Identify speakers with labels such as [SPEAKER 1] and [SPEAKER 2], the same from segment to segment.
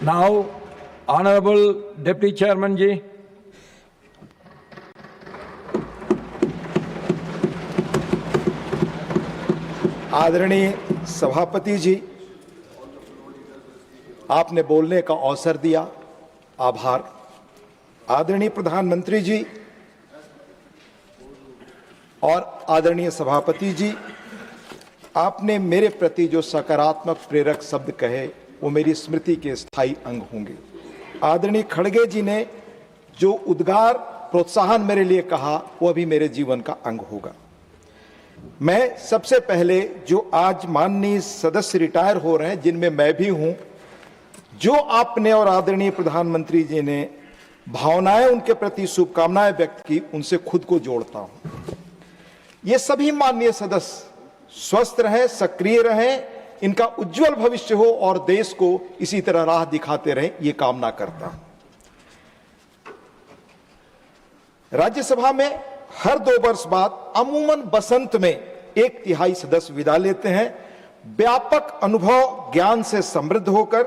[SPEAKER 1] Now, Honorable Deputy Chairman ji.
[SPEAKER 2] आदरणीय सभापति जी, आपने बोलने का अवसर दिया, आभार। आदरणीय प्रधानमंत्री जी और आदरणीय सभापति जी, आपने मेरे प्रति जो सकारात्मक प्रेरक शब्द कहे वो मेरी स्मृति के स्थायी अंग होंगे। आदरणीय खड़गे जी ने जो उद्गार प्रोत्साहन मेरे लिए कहा वो अभी मेरे जीवन का अंग होगा। मैं सबसे पहले जो आज माननीय सदस्य रिटायर हो रहे हैं, जिनमें मैं भी हूं, जो आपने और आदरणीय प्रधानमंत्री जी ने भावनाएं उनके प्रति शुभकामनाएं व्यक्त की, उनसे खुद को जोड़ता हूं। ये सभी माननीय सदस्य स्वस्थ रहें, सक्रिय रहें, इनका उज्जवल भविष्य हो और देश को इसी तरह राह दिखाते रहें, ये कामना करता हूं। राज्यसभा में हर 2 वर्ष बाद अमूमन बसंत में 1/3 सदस्य विदा लेते हैं। व्यापक अनुभव ज्ञान से समृद्ध होकर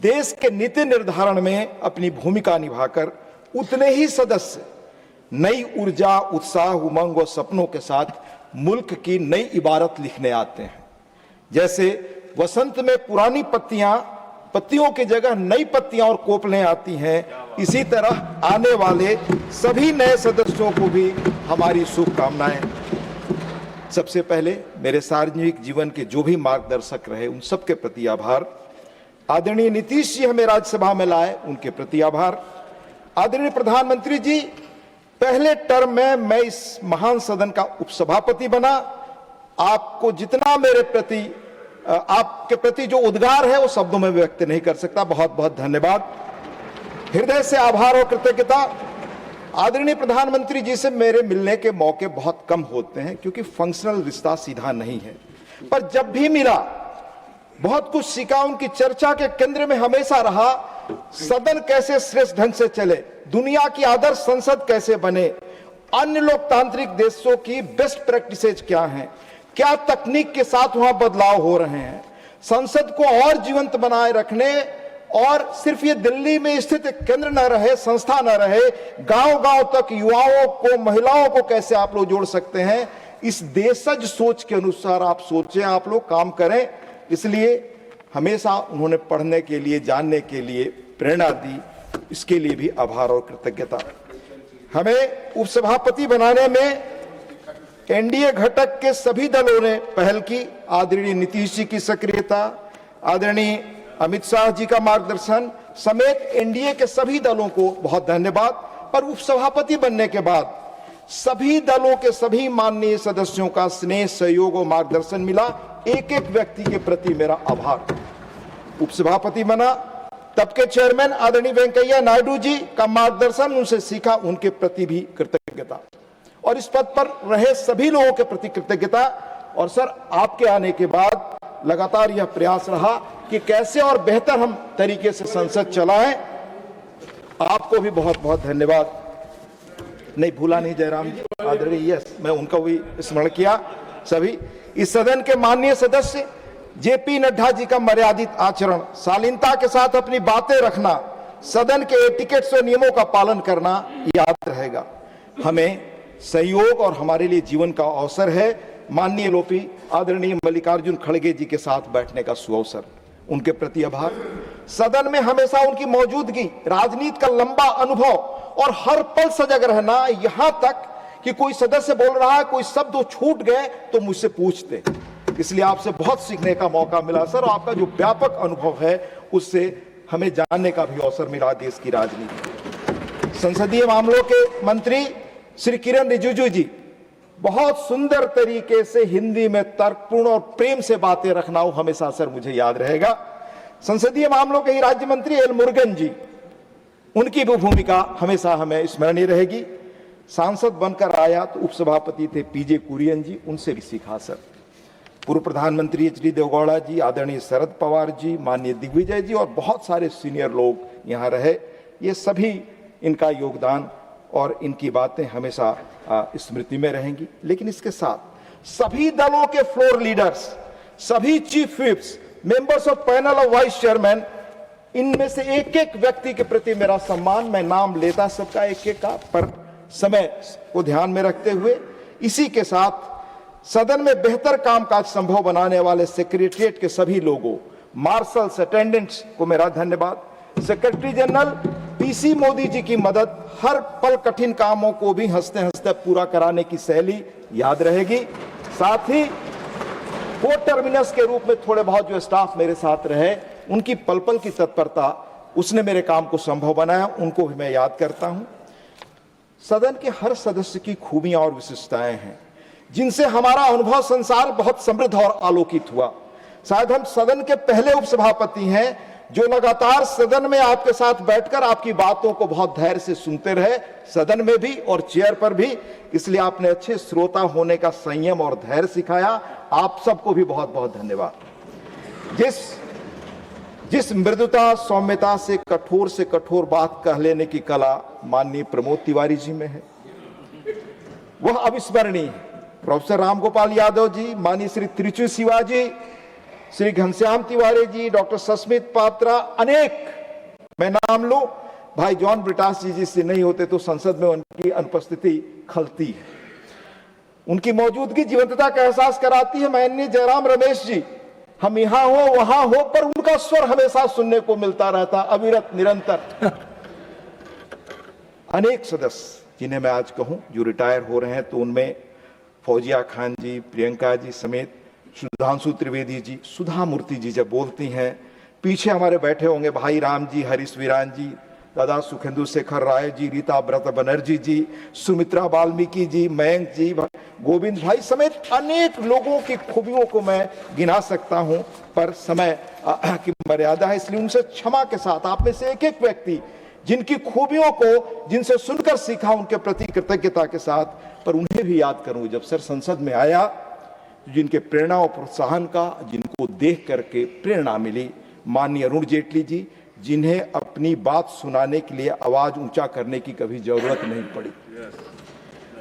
[SPEAKER 2] देश के नीति निर्धारण में अपनी भूमिका निभाकर उतने ही सदस्य नई ऊर्जा, उत्साह, उमंग और सपनों के साथ मुल्क की नई इबारत लिखने आते हैं। जैसे वसंत में पुरानी पत्तियों की जगह नई पत्तियां और कोपलें आती हैं, इसी तरह आने वाले सभी नए सदस्यों को भी हमारी शुभकामनाएं। सबसे पहले मेरे सार्वजनिक जीवन के जो भी मार्गदर्शक रहे उन सबके प्रति आभार। आदरणीय नीतीश जी हमें राज्यसभा में लाए, उनके प्रति आभार। आदरणीय प्रधानमंत्री जी, पहले टर्म में मैं इस महान सदन का उपसभापति बना। आपको जितना मेरे प्रति आपके प्रति जो उद्गार है वो शब्दों में व्यक्त नहीं कर सकता। बहुत बहुत धन्यवाद, हृदय से आभार और कृतज्ञता। आदरणीय प्रधानमंत्री जी से मेरे मिलने के मौके बहुत कम होते हैं क्योंकि फंक्शनल रिश्ता सीधा नहीं है, पर जब भी मिला बहुत कुछ सीखा। उनकी चर्चा के केंद्र में हमेशा रहा सदन कैसे श्रेष्ठ ढंग से चले, दुनिया की आदर्श संसद कैसे बने, अन्य लोकतांत्रिक देशों की बेस्ट प्रैक्टिसेज क्या हैं, क्या तकनीक के साथ वहां बदलाव हो रहे हैं, संसद को और जीवंत बनाए रखने और सिर्फ ये दिल्ली में स्थित केंद्र न रहे, संस्था न रहे, गांव-गांव तक युवाओं को, महिलाओं को कैसे आप लोग जोड़ सकते हैं। इस देशज सोच के अनुसार आप सोचें, आप लोग काम करें। इसलिए हमेशा उन्होंने पढ़ने के लिए, जानने के लिए प्रेरणा दी, इसके लिए भी आभार और कृतज्ञता। हमें उपसभापति बनाने में एनडीए घटक के सभी दलों ने पहल की। आदरणीय नीतीश जी की सक्रियता, आदरणीय अमित शाह जी का मार्गदर्शन समेत एनडीए के सभी दलों को बहुत धन्यवाद। पर उपसभापति बनने के बाद सभी दलों के सभी माननीय सदस्यों का स्नेह, सहयोग और मार्गदर्शन मिला। एक एक व्यक्ति के प्रति मेरा आभार। उपसभापति बना तब के चेयरमैन आदरणीय वेंकैया नायडू जी का मार्गदर्शन उनसे सीखा, उनके प्रति भी कृतज्ञता। और इस पद पर रहे सभी लोगों के प्रति कृतज्ञता। और सर, आपके आने के बाद लगातार यह प्रयास रहा कि कैसे और बेहतर हम तरीके से संसद चलाएं। आपको भी बहुत बहुत धन्यवाद। नहीं भूला नहीं जयराम जी, आदरणीय, यस, मैं उनका भी स्मरण किया। सभी इस सदन के माननीय सदस्य जेपी नड्डा जी का मर्यादित आचरण, शालीनता के साथ अपनी बातें रखना, सदन के एटिकेट्स और नियमों का पालन करना याद रहेगा। हमें सहयोग और हमारे लिए जीवन का अवसर है माननीय लोपी आदरणीय मल्लिकार्जुन खड़गे जी के साथ बैठने का सुअवसर, उनके प्रति आभार। सदन में हमेशा उनकी मौजूदगी, राजनीति का लंबा अनुभव और हर पल सजग रहना, यहां तक कि कोई सदस्य बोल रहा है, कोई शब्द छूट गए तो मुझसे पूछते। इसलिए आपसे बहुत सीखने का मौका मिला सर। आपका जो व्यापक अनुभव है उससे हमें जानने का भी अवसर मिला देश की राजनीति। संसदीय मामलों के मंत्री श्री किरण रिजिजू जी बहुत सुंदर तरीके से हिंदी में तर्कपूर्ण और प्रेम से बातें रखना वो हमेशा सर मुझे याद रहेगा। संसदीय मामलों के ही राज्य मंत्री एल मुरुगन जी, उनकी भी भूमिका हमेशा हमें स्मरणीय रहेगी। सांसद बनकर आया तो उपसभापति थे पीजे कुरियन जी, उनसे भी सीखा सर। पूर्व प्रधानमंत्री एच डी देवगौड़ा जी, आदरणीय शरद पवार जी, माननीय दिग्विजय जी और बहुत सारे सीनियर लोग यहाँ रहे। ये सभी इनका योगदान और इनकी बातें हमेशा स्मृति में रहेंगी। लेकिन इसके साथ सभी दलों के फ्लोर लीडर्स, सभी chief whips, members of panel of vice chairman इनमें से एक एक व्यक्ति के प्रति मेरा सम्मान, मैं नाम लेता सबका एक एक का, पर समय को ध्यान में रखते हुए इसी के साथ सदन में बेहतर कामकाज संभव बनाने वाले सेक्रेटरिएट के सभी लोगों, मार्शल्स, अटेंडेंट्स को मेरा धन्यवाद। Secretary general PC Modi ji की मदद, हर पल कठिन कामों को भी हंसते हंसते पूरा कराने की शैली याद रहेगी। साथ ही पोर्ट टर्मिनस के रूप में थोड़े बहुत जो स्टाफ मेरे साथ रहे, उनकी पल पल की तत्परता, उसने मेरे काम को संभव बनाया, उनको भी मैं याद करता हूं। सदन के हर सदस्य की खूबियां और विशेषताएं हैं जिनसे हमारा अनुभव संसार बहुत समृद्ध और आलोकित हुआ। शायद हम सदन के पहले उपसभापति हैं जो लगातार सदन में आपके साथ बैठकर आपकी बातों को बहुत धैर्य से सुनते रहे, सदन में भी और चेयर पर भी। इसलिए आपने अच्छे श्रोता होने का संयम और धैर्य सिखाया। आप सबको भी बहुत बहुत धन्यवाद। जिस मृदुता, सौम्यता से कठोर बात कह लेने की कला माननीय प्रमोद तिवारी जी में है, वह अविस्मरणीय है। प्रोफेसर रामगोपाल यादव जी, माननीय श्री त्रिचु शिवाजी, श्री घनश्याम तिवारी जी, डॉक्टर सस्मित पात्रा, अनेक मैं नाम लूं, भाई जॉन ब्रिटास जी जिससे नहीं होते तो संसद में उनकी अनुपस्थिति खलती है, उनकी मौजूदगी जीवंतता का एहसास कराती है। माननीय जयराम रमेश जी, हम यहां हो वहां हो पर उनका स्वर हमेशा सुनने को मिलता रहता, अविरत निरंतर। अनेक सदस्य जिन्हें मैं आज कहूं जो रिटायर हो रहे हैं, तो उनमें फौजिया खान जी, प्रियंका जी समेत सुधांशु त्रिवेदी जी, सुधा मूर्ति जी जब बोलती हैं, पीछे हमारे बैठे होंगे भाई राम जी, हरीश वीरान जी, दादा सुखेंदु शेखर राय जी, रीता व्रत बनर्जी जी, सुमित्रा वाल्मीकि जी, मयंक जी, गोविंद भाई समेत अनेक लोगों की खूबियों को मैं गिना सकता हूं, पर समय की मर्यादा है, इसलिए उनसे क्षमा के साथ आप में से एक एक व्यक्ति जिनकी खूबियों को जिनसे सुनकर सीखा, उनके प्रति कृतज्ञता के साथ, पर उन्हें भी याद करूं जब सर संसद में आया, जिनके प्रेरणा और प्रोत्साहन का, जिनको देख करके प्रेरणा मिली। माननीय अरुण जेटली जी, जिन्हें अपनी बात सुनाने के लिए आवाज ऊंचा करने की कभी जरूरत नहीं पड़ी।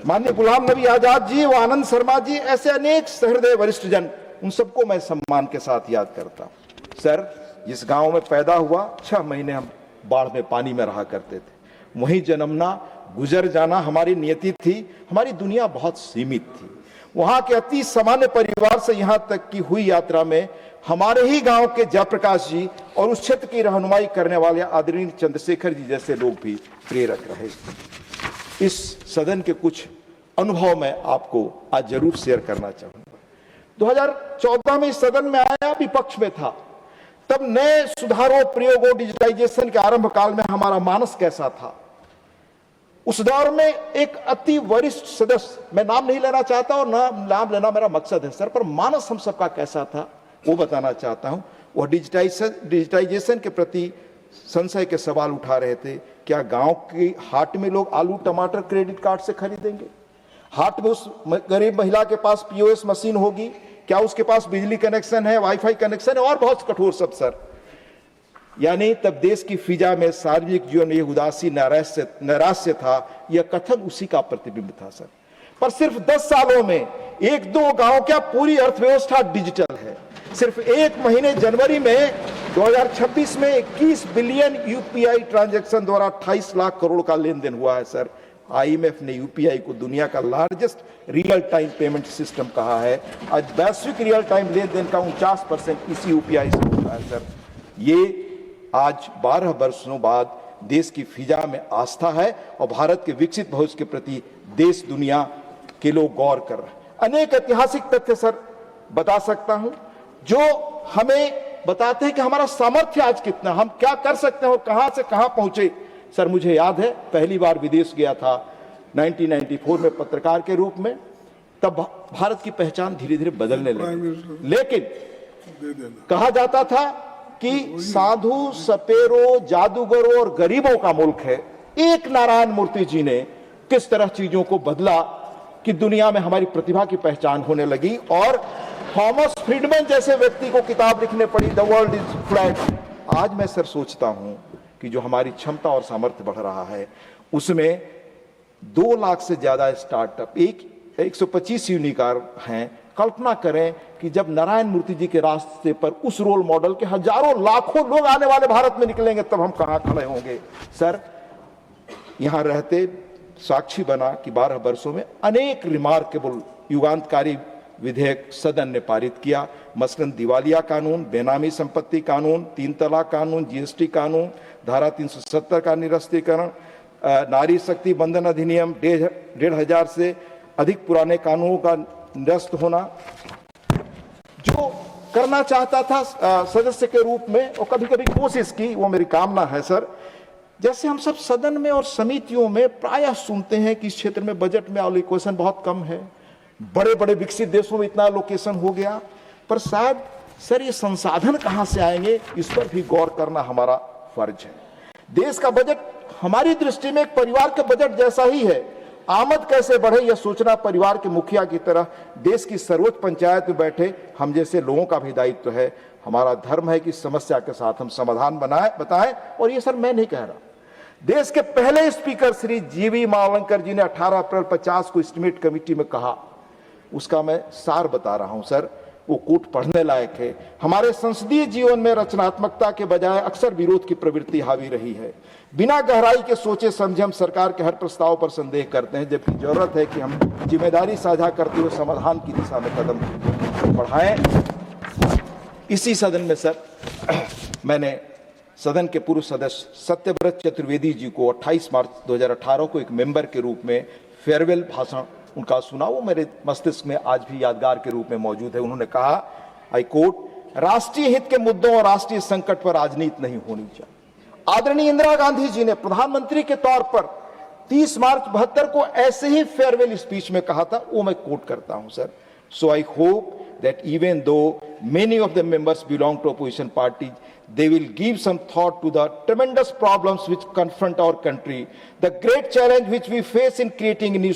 [SPEAKER 2] माननीय गुलाम नबी आजाद जी, वो आनंद शर्मा जी, ऐसे अनेक सहृदय वरिष्ठ जन, उन सबको मैं सम्मान के साथ याद करता हूं। सर, जिस गांव में पैदा हुआ, 6 महीने हम बाढ़ में पानी में रहा करते थे, वहीं जन्मना, गुजर जाना हमारी नियति थी। हमारी दुनिया बहुत सीमित थी। वहां के अति सामान्य परिवार से यहां तक की हुई यात्रा में हमारे ही गांव के जयप्रकाश जी और उस क्षेत्र की रहनुमाई करने वाले आदरणीय चंद्रशेखर जी जैसे लोग भी प्रेरक रहे। इस सदन के कुछ अनुभव मैं आपको आज जरूर शेयर करना चाहूंगा। 2014 में इस सदन में आया, विपक्ष में था, तब नए सुधारों, प्रयोगों, डिजिटाइजेशन के आरंभ काल में हमारा मानस कैसा था। उस दौर में एक अति वरिष्ठ सदस्य, मैं नाम नहीं लेना चाहता और नाम लेना मेरा मकसद है सर, पर मानस हम सबका कैसा था वो बताना चाहता हूं। वह डिजिटाइजेशन के प्रति संशय के सवाल उठा रहे थे। क्या गांव की हाट में लोग आलू टमाटर क्रेडिट कार्ड से खरीदेंगे? हाट में उस गरीब महिला के पास पीओएस मशीन होगी? क्या उसके पास बिजली कनेक्शन है, वाईफाई कनेक्शन है और बहुत कठोर सब सर। यानी तब देश की फिजा में सार्वजनिक जीवन में यह उदासी नैराश्य था, यह कथन उसी का प्रतिबिंब था सर। पर सिर्फ 10 सालों में 1-2 गांव क्या पूरी अर्थव्यवस्था डिजिटल है। सिर्फ एक महीने जनवरी में 2026 में 21 बिलियन यूपीआई ट्रांजैक्शन द्वारा 28 लाख करोड़ का लेन देन हुआ है सर। आईएमएफ ने यूपीआई को दुनिया का largest real time payment system कहा है। आज वैश्विक रियल टाइम लेन देन का 49% इसी यूपीआई से होता है सर। ये आज 12 वर्षों बाद देश की फिजा में आस्था है और भारत के विकसित भविष्य के प्रति देश दुनिया के लोग गौर कर रहे हैं। अनेक ऐतिहासिक तथ्य सर बता सकता हूं जो हमें बताते हैं कि हमारा सामर्थ्य आज कितना, हम क्या कर सकते हैं और कहां से कहां पहुंचे। सर मुझे याद है पहली बार विदेश गया था 1994 में पत्रकार के रूप में, तब भारत की पहचान धीरे धीरे बदलने लगी। लेकिन कहा जाता था कि साधु, सपेरों, जादूगरों और गरीबों का मुल्क है। एक नारायण मूर्ति जी ने किस तरह चीजों को बदला कि दुनिया में हमारी प्रतिभा की पहचान होने लगी और थॉमस फ्रीडमैन जैसे व्यक्ति को किताब लिखने पड़ी, द वर्ल्ड इज फ्लैट। आज मैं सर सोचता हूं कि जो हमारी क्षमता और सामर्थ्य बढ़ रहा है उसमें 2 लाख से ज्यादा स्टार्टअप, 125 यूनिकार हैं, कल्पना करें कि जब नारायण मूर्ति जी के रास्ते पर उस रोल मॉडल के हजारों लाखों लोग आने वाले भारत में निकलेंगे, तब हम कहां खड़े होंगे। सर, यहां रहते साक्षी बना कि 12 वर्षों में अनेक रिमार्केबल युगांतकारी विधेयक सदन ने पारित किया, मसलन दिवालिया कानून, बेनामी संपत्ति कानून, 3 तलाक कानून, जीएसटी कानून, धारा 370 का निरस्तीकरण, नारी शक्ति बंधन अधिनियम, 1,500 से अधिक पुराने कानूनों का निरस्त होना। जो करना चाहता था सदस्य के रूप में, और कभी कभी कोशिश की, वो मेरी कामना है सर। जैसे हम सब सदन में और समितियों में प्रायः सुनते हैं कि इस क्षेत्र में बजट में एलोकेशन बहुत कम है, बड़े बड़े विकसित देशों में इतना एलोकेशन हो गया, पर शायद सर ये संसाधन कहां से आएंगे, इस पर भी गौर करना हमारा फर्ज है। देश का बजट हमारी दृष्टि में एक परिवार के बजट जैसा ही है। आमद कैसे बढ़े यह सोचना परिवार के मुखिया की तरह देश की सर्वोच्च पंचायत में बैठे हम जैसे लोगों का भी दायित्व है। हमारा धर्म है कि समस्या के साथ हम समाधान बताएं। और ये सर मैं नहीं कह रहा, देश के पहले स्पीकर श्री जीवी मावलंकर जी ने 18 अप्रैल 50 को एस्टीमेट कमेटी में कहा, उसका मैं सार बता रहा हूं सर, वो कोट पढ़ने लायक है। हमारे संसदीय जीवन में रचनात्मकता के बजाय अक्सर विरोध की प्रवृत्ति हावी रही है। बिना गहराई के सोचे समझे हम सरकार के हर प्रस्ताव पर संदेह करते हैं, जबकि जरूरत है कि हम जिम्मेदारी साझा करते हुए समाधान की दिशा में कदम बढ़ाएं। इसी सदन में सर मैंने सदन के पूर्व सदस्य सत्यव्रत चतुर्वेदी जी को 28 मार्च 2018 को एक मेंबर के रूप में फेयरवेल भाषण उनका सुना, वो मेरे मस्तिष्क में आज भी यादगार के रूप में मौजूद है। उन्होंने कहा, आई कोट, राष्ट्रीय हित के मुद्दों और राष्ट्रीय संकट पर राजनीति नहीं होनी चाहिए। आदरणीय इंदिरा गांधी जी ने प्रधानमंत्री के तौर पर 30 मार्च 72 को ऐसे ही फेयरवेल स्पीच में कहा था, वो मैं कोट करता हूं sir. So I hope that even though many of the members belong to opposition parties, they will give some thought to the tremendous problems which confront our country, the great challenge which we face in creating a new